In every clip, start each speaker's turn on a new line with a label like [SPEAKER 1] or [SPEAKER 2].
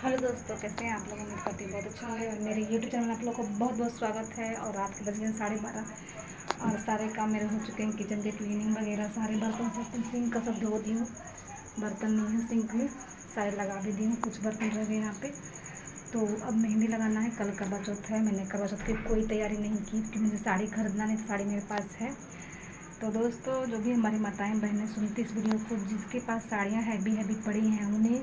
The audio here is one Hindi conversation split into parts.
[SPEAKER 1] हेलो दोस्तों, कैसे हैं आप लोग। उम्मीद करती बहुत अच्छा है और मेरे यूट्यूब चैनल में आप लोग को बहुत बहुत स्वागत है। और रात के बज गए 12:30 और सारे काम मेरे हो चुके हैं। किचन के क्लीनिंग वगैरह सारे बर्तन सब सिंक का सब धो दी हूँ। बर्तन नहीं है सिंक में, सारे लगा भी दी हूँ। कुछ बर्तन रह गए यहाँ पे। तो अब मेहंदी लगाना है। कल करवा चौथ है। मैंने करवा चौथ की कोई तैयारी नहीं की क्योंकि मुझे साड़ी खरीदना नहीं, तो साड़ी मेरे पास है। तो दोस्तों, जो भी हमारी माताएं बहनें सुनती इस वीडियो को, जिसके पास साड़ियाँ हैवी हैवी पड़ी हैं, उन्हें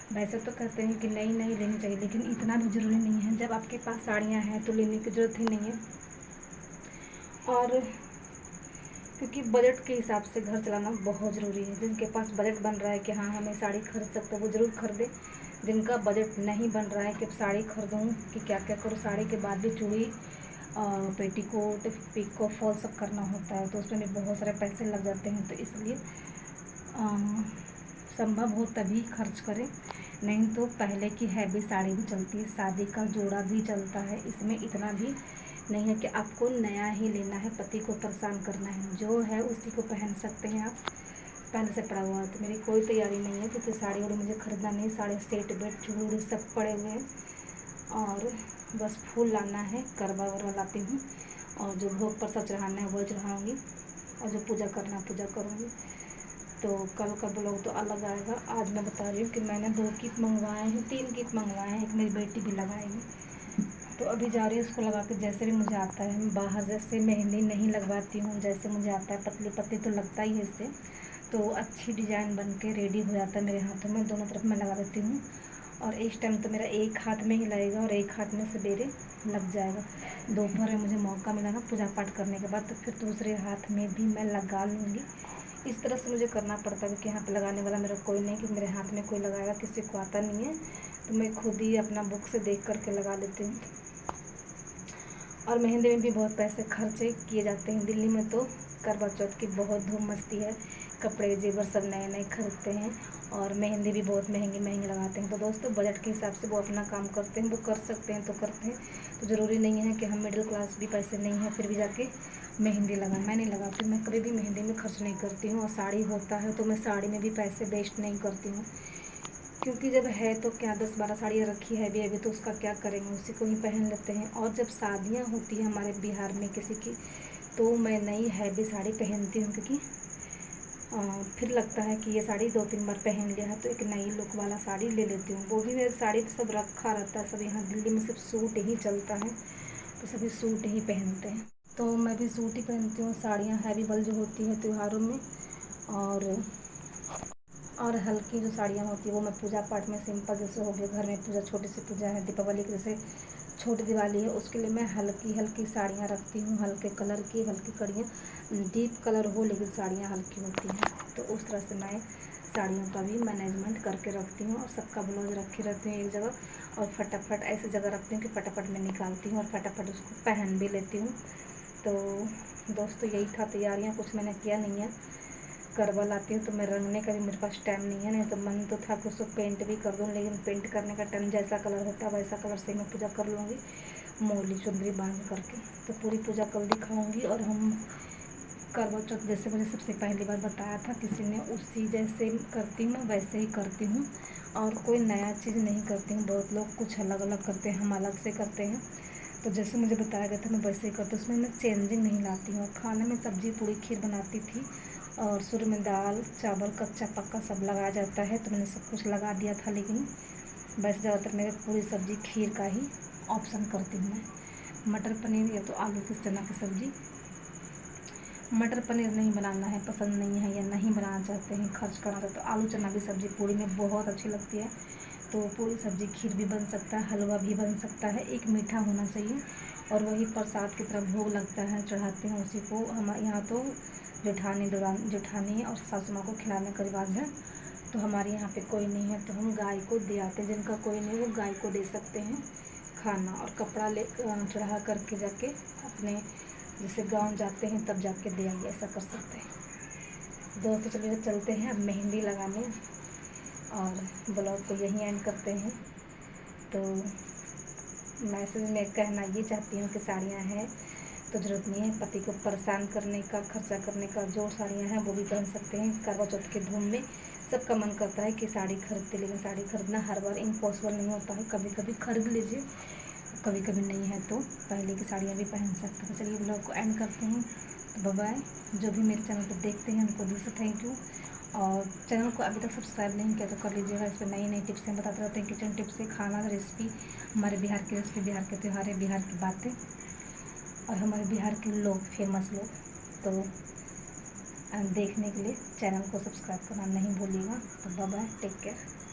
[SPEAKER 1] वैसे तो कहते हैं कि नई नई लेनी चाहिए, लेकिन इतना भी ज़रूरी नहीं है। जब आपके पास साड़ियाँ हैं तो लेने की ज़रूरत ही नहीं है। और क्योंकि बजट के हिसाब से घर चलाना बहुत ज़रूरी है। जिनके पास बजट बन रहा है कि हाँ हमें साड़ी खरीद सकते हैं, वो ज़रूर खरीदे। जिनका बजट नहीं बन रहा है कि साड़ी खरीदूँ कि क्या क्या करूँ, साड़ी के बाद भी चूड़ी, पेटीकोट, पिको फॉल सब करना होता है, तो उसमें भी बहुत सारे पैसे लग जाते हैं। तो इसलिए संभव हो तभी खर्च करें, नहीं तो पहले की हैवी साड़ी भी चलती है, शादी का जोड़ा भी चलता है। इसमें इतना भी नहीं है कि आपको नया ही लेना है, पति को परेशान करना है। जो है उसी को पहन सकते हैं आप, पहले से पड़ा हुआ है। तो मेरी कोई तैयारी नहीं है क्योंकि साड़ी वाड़ी मुझे खरीदना नहीं। साड़ी सेट बेट चूड़ी सब पड़े हुए हैं और बस फूल लाना है, करवा वरवा लाती हूँ। और जो भोग प्रसाद चढ़ाना है वो चढ़ाऊँगी और जो पूजा करना पूजा करूँगी। तो कल का ब्लॉग तो अलग आएगा। आज मैं बता रही हूँ कि मैंने 2 किट मंगवाए हैं, 3 किट मंगवाए हैं। एक मेरी बेटी भी लगाएगी, तो अभी जा रही हूँ उसको लगा के। जैसे भी मुझे आता है, मैं बाहर जैसे मेहंदी नहीं लगवाती हूँ, जैसे मुझे आता है पतली पतली तो लगता ही है इससे। तो अच्छी डिजाइन बन के रेडी हो जाता है मेरे हाथों में, दोनों तरफ मैं लगा देती हूँ। और इस टाइम तो मेरा एक हाथ में ही लगेगा और एक हाथ में सवेरे लग जाएगा। दोपहर में मुझे मौका मिला ना पूजा पाठ करने के बाद, तो फिर दूसरे हाथ में भी मैं लगा लूँगी। इस तरह से मुझे करना पड़ता है क्योंकि यहाँ पे लगाने वाला मेरा कोई नहीं कि मेरे हाथ में कोई लगाएगा, किसी को आता नहीं है। तो मैं खुद ही अपना बुक से देख करके लगा लेती हूँ। और मेहंदी में भी बहुत पैसे खर्चे किए जाते हैं। दिल्ली में तो करवा चौथ की बहुत धूम मचती है, कपड़े जेवर सब नए नए खरीदते हैं और मेहंदी भी बहुत महंगी महंगी लगाते हैं। तो दोस्तों, बजट के हिसाब से वो अपना काम करते हैं, वो कर सकते हैं तो करते हैं। तो ज़रूरी नहीं है कि हम मिडिल क्लास भी पैसे नहीं है फिर भी जाके मेहंदी लगाएं। मैं नहीं लगाती, मैं कभी भी मेहंदी में खर्च नहीं करती हूँ। और साड़ी होता है तो मैं साड़ी में भी पैसे वेस्ट नहीं करती हूँ, क्योंकि जब है तो क्या 10-12 साड़ियाँ रखी है अभी तो उसका क्या करेंगे, उसी को ही पहन लेते हैं। और जब शादियाँ होती हैं हमारे बिहार में किसी की, तो मैं नई हैवी साड़ी पहनती हूँ क्योंकि फिर लगता है कि ये साड़ी 2-3 बार पहन लिया है तो एक नई लुक वाला साड़ी ले लेती हूँ। वो भी मेरी साड़ी तो सब रखा रहता है, सब यहाँ दिल्ली में सिर्फ सूट ही चलता है, तो सभी सूट ही पहनते हैं। तो मैं भी सूट ही पहनती हूँ। साड़ियाँ हैवी बल जो होती हैं त्योहारों में, और हल्की जो साड़ियाँ होती है वो मैं पूजा पाठ में, सिंपल जैसे हो गया घर में पूजा, छोटी सी पूजा है दीपावली की, जैसे छोटी दिवाली है उसके लिए मैं हल्की हल्की साड़ियाँ रखती हूँ, हल्के कलर की, हल्की कड़ियाँ, डीप कलर हो लेकिन साड़ियाँ हल्की होती हैं। तो उस तरह से मैं साड़ियों का भी मैनेजमेंट करके रखती हूँ और सबका ब्लाउज रखे रहती हूँ एक जगह। और फटाफट ऐसी जगह रखती हूँ कि फटाफट मैं निकालती हूँ और फटाफट उसको पहन भी लेती हूँ। तो दोस्तों, यही था तैयारियाँ, कुछ मैंने किया नहीं है। करवा लाती हूँ तो मैं रंगने का भी मेरे पास टाइम नहीं है, नहीं तो मन तो था कि उसको पेंट भी कर दूँ, लेकिन पेंट करने का टाइम, जैसा कलर होता है वैसा कलर से मैं पूजा कर लूँगी मोली चुंदरी बांध करके। तो पूरी पूजा कल दिखाऊंगी। और हम करवा चौथ जैसे मुझे सबसे पहली बार बताया था किसी ने, उसी जैसे करती हूँ, वैसे ही करती हूँ और कोई नया चीज़ नहीं करती हूँ। बहुत लोग कुछ अलग अलग करते हैं, हम अलग से करते हैं। तो जैसे मुझे बताया गया था मैं वैसे ही करती हूँ, उसमें मैं चेंजिंग नहीं लाती हूँ। खाने में सब्जी पूरी खीर बनाती थी और शुरू में दाल चावल कच्चा पक्का सब लगाया जाता है, तो मैंने सब कुछ लगा दिया था। लेकिन वैसे ज़्यादातर मेरे पूरी सब्ज़ी खीर का ही ऑप्शन करती हूँ मैं। मटर पनीर या तो आलू की चना की सब्ज़ी। मटर पनीर नहीं बनाना है, पसंद नहीं है या नहीं बनाना चाहते हैं, खर्च करना चाहते, तो आलू चना की सब्ज़ी पूरी में बहुत अच्छी लगती है। तो पूरी सब्ज़ी खीर भी बन सकता है, हलवा भी बन सकता है। एक मीठा होना चाहिए और वही प्रसाद की तरह भोग लगता है, चढ़ाते हैं उसी को। हमारे यहाँ तो जेठानी और सासू माँ को खिलाने का रिवाज है। तो हमारे यहाँ पे कोई नहीं है तो हम गाय को दे आते हैं, जिनका कोई नहीं वो गाय को दे सकते हैं खाना। और कपड़ा ले चढ़ा करके जाके अपने जैसे गाँव जाते हैं तब जाके दे आइए, ऐसा कर सकते हैं। दोस्तों, चलिए चलते हैं अब मेहंदी लगाने और ब्लॉग को यहीं एंड करते हैं। तो मैसेज में कहना ये चाहती हूँ कि साड़ियाँ हैं तो ज़रूरत नहीं है पति को परेशान करने का, खर्चा करने का। जो साड़ियाँ हैं वो भी पहन सकते हैं करवा चौथ के धूम में। सबका मन करता है कि साड़ी खरीदते, लेकिन साड़ी खरीदना हर बार इम्पॉसिबल नहीं होता है। कभी कभी खरीद लीजिए, कभी कभी नहीं है तो पहले की साड़ियाँ भी पहन सकते हैं। चलिए ब्लॉग को एंड करते हैं। तो बाय बाय। जो भी मेरे चैनल को देखते हैं उनको दिल से थैंक यू, और चैनल को अभी तक सब्सक्राइब नहीं किया तो कर लीजिएगा। इस पर नई नई टिप्स हम बताते रहते हैं, किचन टिप्स से, खाना, रेसिपी, हमारे बिहार की रेसिपी, बिहार के त्यौहार, बिहार की बातें और हमारे बिहार के लोग, फेमस लोग। तो देखने के लिए चैनल को सब्सक्राइब करना नहीं भूलिएगा। तो बाय बाय, टेक केयर।